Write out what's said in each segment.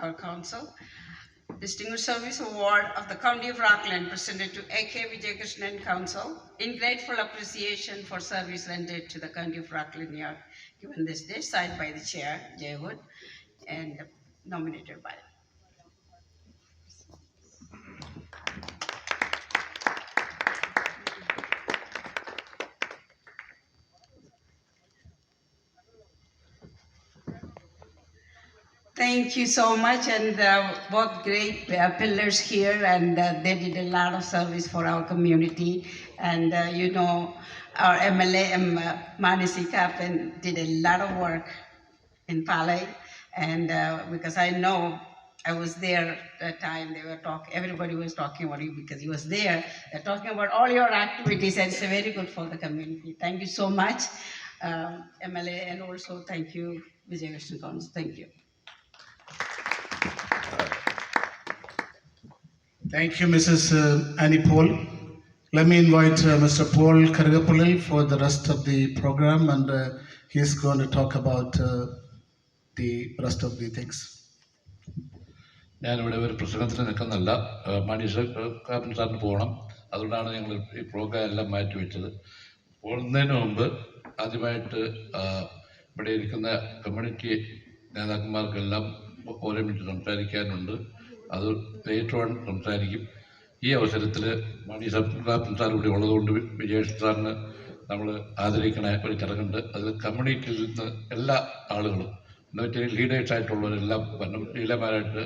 our council. Distinguished Service Award of the County of Rockland presented to A.K. Vijayakrishnan Council in grateful appreciation for service rendered to the County of Rockland, New York, given this day, signed by the Chair, Jay Wood, and nominated by. Thank you so much, and both great pillars here, and they did a lot of service for our community. And you know, our MLA, Manisi Kapan, did a lot of work in Palay, and because I know I was there that time, they were talking, everybody was talking about you because he was there. They're talking about all your activities, and it's very good for the community. Thank you so much, MLA, and also thank you, Vijayakrishnan Council. Thank you. Thank you, Mrs. Annie Paul. Let me invite Mr. Paul Karagapulil for the rest of the program, and he's going to talk about the rest of the things. ഞാനിവിടെ ഒരു പ്രസംഗത്തിന് നിൽക്കുന്നില്ല. മണീഷ് കാപ്പൻ സാറിന് പോകണം. അതുകൊണ്ടാണ് ഞങ്ങൾ ഈ programme എല്ലാം മാറ്റിവെച്ചത്. പോകുന്നതിന് മുമ്പ് ആദ്യമായിട്ട് ഇവിടെ ഇരിക്കുന്ന കമ്മ്യൂണിറ്റി നേതാക്കന്മാർക്കെല്ലാം ഓരോ മിനിറ്റ് സംസാരിക്കാനുണ്ട്. അത് ലേറ്റർ ഓൺ സംസാരിക്കും. ഈ അവസരത്തിൽ മണീഷ് കാപ്പൻ സാർ ഇവിടെ ഉള്ളതുകൊണ്ട് വിജയേഷ് സാറിന് നമ്മൾ ആദരിക്കണ ഒരു ചടങ്ങുണ്ട്. അതിൽ കമ്മ്യൂണിറ്റിയിൽ നിന്ന് എല്ലാ ആളുകളും എന്നുവെച്ചാൽ ലീഡേഴ്സായിട്ടുള്ളവരെല്ലാം വരണം. ലീഡർമാരായിട്ട്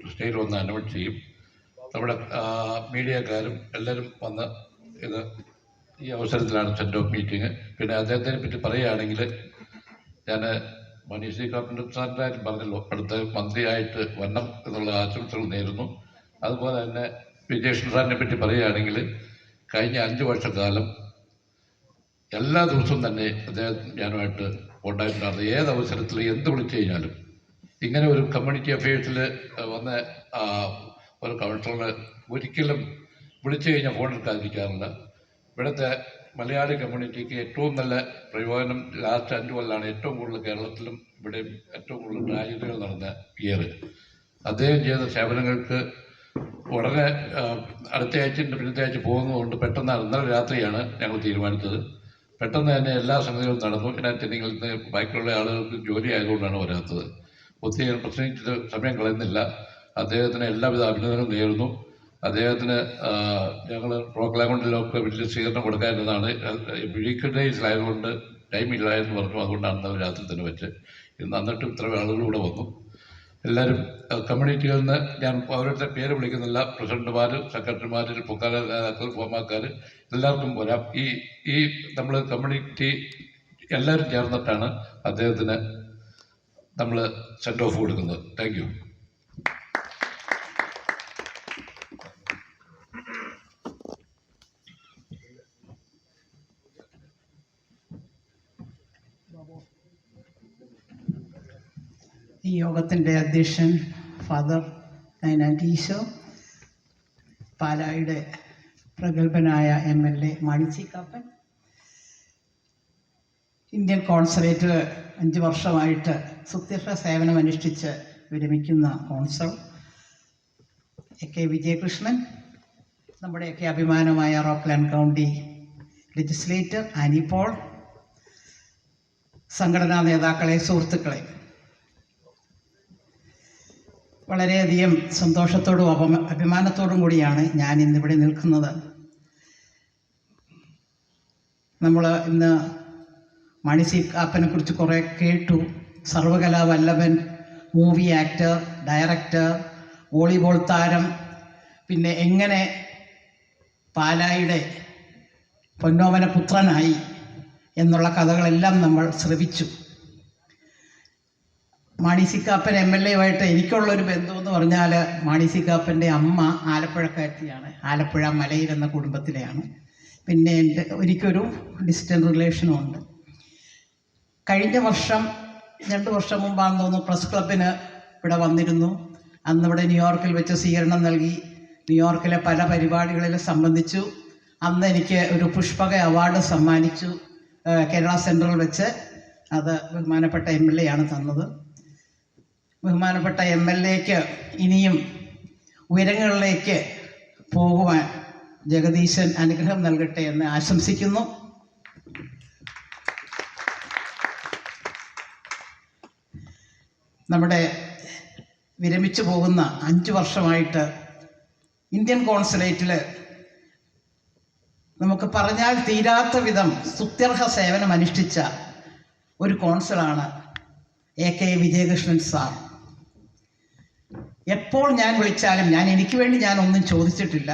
സ്റ്റേജിൽ വന്ന് അനൗൺസ് ചെയ്യും. നമ്മുടെ മീഡിയക്കാരും എല്ലാവരും വന്ന് ഇത് ഈ അവസരത്തിലാണ് സെൻഡ് ഓഫ് മീറ്റിംഗ്. പിന്നെ അദ്ദേഹത്തിനെ പറ്റി പറയുകയാണെങ്കിൽ ഞാൻ മനീഷ് കാപ്പൻ സാറിൻ്റെ കാര്യം പറഞ്ഞല്ലോ, അടുത്ത മന്ത്രിയായിട്ട് വരണം എന്നുള്ള ആശംസകൾ നേരുന്നു. അതുപോലെ തന്നെ വിജയേഷ് സാറിനെ പറ്റി പറയുകയാണെങ്കിൽ കഴിഞ്ഞ 5 വർഷക്കാലം എല്ലാ ദിവസവും തന്നെ അദ്ദേഹം ഞാനുമായിട്ട് ഉണ്ടായിട്ടുണ്ടായിരുന്നു. ഏത് അവസരത്തിൽ എന്ത് വിളിച്ചു കഴിഞ്ഞാലും ഇങ്ങനെ ഒരു കമ്മ്യൂണിറ്റി അഫയേഴ്സിൽ വന്ന ഒരു കൗൺസിലർ ഒരിക്കലും വിളിച്ചു കഴിഞ്ഞാൽ ഫോൺ എടുക്കാതിരിക്കാറില്ല. ഇവിടുത്തെ മലയാളി കമ്മ്യൂണിറ്റിക്ക് ഏറ്റവും നല്ല പ്രയോജനം ലാസ്റ്റ് 5 കൊല്ലമാണ് ഏറ്റവും കൂടുതൽ കേരളത്തിലും ഇവിടെ ഏറ്റവും കൂടുതൽ ട്രാജഡികൾ നടന്ന ഇയർ. അദ്ദേഹം ചെയ്ത സേവനങ്ങൾക്ക് ഉടനെ അടുത്ത ആഴ്ചൻ്റെ പിന്നത്തെ ആഴ്ച പോകുന്നതുകൊണ്ട് പെട്ടെന്ന് ഇന്നലെ രാത്രിയാണ് ഞങ്ങൾ തീരുമാനിച്ചത്. പെട്ടെന്ന് തന്നെ എല്ലാ സംഗതികളും നടന്നു. ഇതിനകത്ത് നിങ്ങൾ ബാക്കിയുള്ള ആളുകൾക്ക് ജോലി ആയതുകൊണ്ടാണ് വരാത്തത്. ഒത്തിരി പ്രസംഗിച്ചിട്ട് സമയം കളയുന്നില്ല. അദ്ദേഹത്തിന് എല്ലാവിധ അഭിനന്ദനവും നേരുന്നു. അദ്ദേഹത്തിന് ഞങ്ങൾ പ്രോഗ്രാമുകളിലൊക്കെ വലിയ സ്വീകരണം കൊടുക്കാനിരുന്നതാണ്. വീക്ക് ഡേയ്സിലായതുകൊണ്ട് ടൈമില്ലായെന്ന് പറഞ്ഞു. അതുകൊണ്ടാണ് ഇന്നലെ രാത്രി തന്നെ വെച്ച് എന്നിട്ടും ഇത്ര ആളുകൾ ഇവിടെ വന്നു. എല്ലാവരും കമ്മ്യൂണിറ്റികളിൽ നിന്ന് ഞാൻ അവരുടെ പേര് വിളിക്കുന്നില്ല. പ്രസിഡന്റുമാർ, സെക്രട്ടറിമാർ, പൊക്കാല നേതാക്കൾ, ഫോമാക്കാർ എല്ലാവർക്കും വരാം. ഈ നമ്മൾ കമ്മ്യൂണിറ്റി എല്ലാവരും ചേർന്നിട്ടാണ് അദ്ദേഹത്തിന് നമ്മൾ സെൻഡ് ഓഫ് കൊടുക്കുന്നത്. Thank you. ഈ യോഗത്തിൻ്റെ അധ്യക്ഷൻ ഫാദർ നൈനാൻറ്റീശോ, പാലായുടെ പ്രഗത്ഭനായ MLA മാണിസി കാപ്പൻ, ഇന്ത്യൻ കോൺസുലേറ്റിൽ 5 വർഷമായിട്ട് സുത്യർഹ സേവനമനുഷ്ഠിച്ച് വിരമിക്കുന്ന കോൺസൽ AK വിജയകൃഷ്ണൻ, നമ്മുടെയൊക്കെ അഭിമാനമായ Rockland County legislator Annie Paul, സംഘടനാ നേതാക്കളെ, സുഹൃത്തുക്കളെ, വളരെയധികം സന്തോഷത്തോടും അഭിമാനത്തോടും കൂടിയാണ് ഞാൻ ഇന്നിവിടെ നിൽക്കുന്നത്. നമ്മൾ ഇന്ന് മാണിസി കാപ്പനെ കുറിച്ച് കുറേ കേട്ടു. സർവകലാ വല്ലഭൻ, മൂവി ആക്ടർ, ഡയറക്ടർ, വോളിബോൾ താരം, പിന്നെ എങ്ങനെ പാലായുടെ പൊന്നോമന പുത്രനായി എന്നുള്ള കഥകളെല്ലാം നമ്മൾ ശ്രവിച്ചു. മാണിസി കാപ്പൻ MLA-ആയിട്ട് എനിക്കുള്ളൊരു ബന്ധമെന്ന് പറഞ്ഞാൽ മാണിസി കാപ്പൻ്റെ അമ്മ ആലപ്പുഴക്കാരത്തിയാണ്. ആലപ്പുഴ മലയിൽ എന്ന കുടുംബത്തിലെയാണ്. പിന്നെ എനിക്കൊരു ഡിസ്റ്റൻറ്റ് റിലേഷനും ഉണ്ട്. കഴിഞ്ഞ വർഷം 2 വർഷം മുമ്പാണെന്ന് തോന്നുന്നു പ്രസ് ക്ലബിന് ഇവിടെ വന്നിരുന്നു. അന്നിവിടെ ന്യൂയോർക്കിൽ വെച്ച് സ്വീകരണം നൽകി. ന്യൂയോർക്കിലെ പല പരിപാടികളിൽ സംബന്ധിച്ചു. അന്ന് എനിക്ക് ഒരു പുഷ്പക അവാർഡ് സമ്മാനിച്ചു കേരള സെൻട്രൽ വെച്ച്. അത് ബഹുമാനപ്പെട്ട MLA ആണ് തന്നത്. ബഹുമാനപ്പെട്ട MLAക്ക് ഇനിയും ഉയരങ്ങളിലേക്ക് പോകുവാൻ ജഗദീശൻ അനുഗ്രഹം നൽകട്ടെ എന്ന് ആശംസിക്കുന്നു. നമ്മുടെ വിരമിച്ചു പോകുന്ന 5 വർഷമായിട്ട് ഇന്ത്യൻ കോൺസുലേറ്റിൽ നമുക്ക് പറഞ്ഞാൽ തീരാത്ത വിധം സ്തുത്യർഹ സേവനം അനുഷ്ഠിച്ച ഒരു കോൺസുലാണ് AK വിജയകൃഷ്ണൻ സാർ. എപ്പോൾ ഞാൻ വിളിച്ചാലും എനിക്ക് വേണ്ടി ഞാൻ ഒന്നും ചോദിച്ചിട്ടില്ല.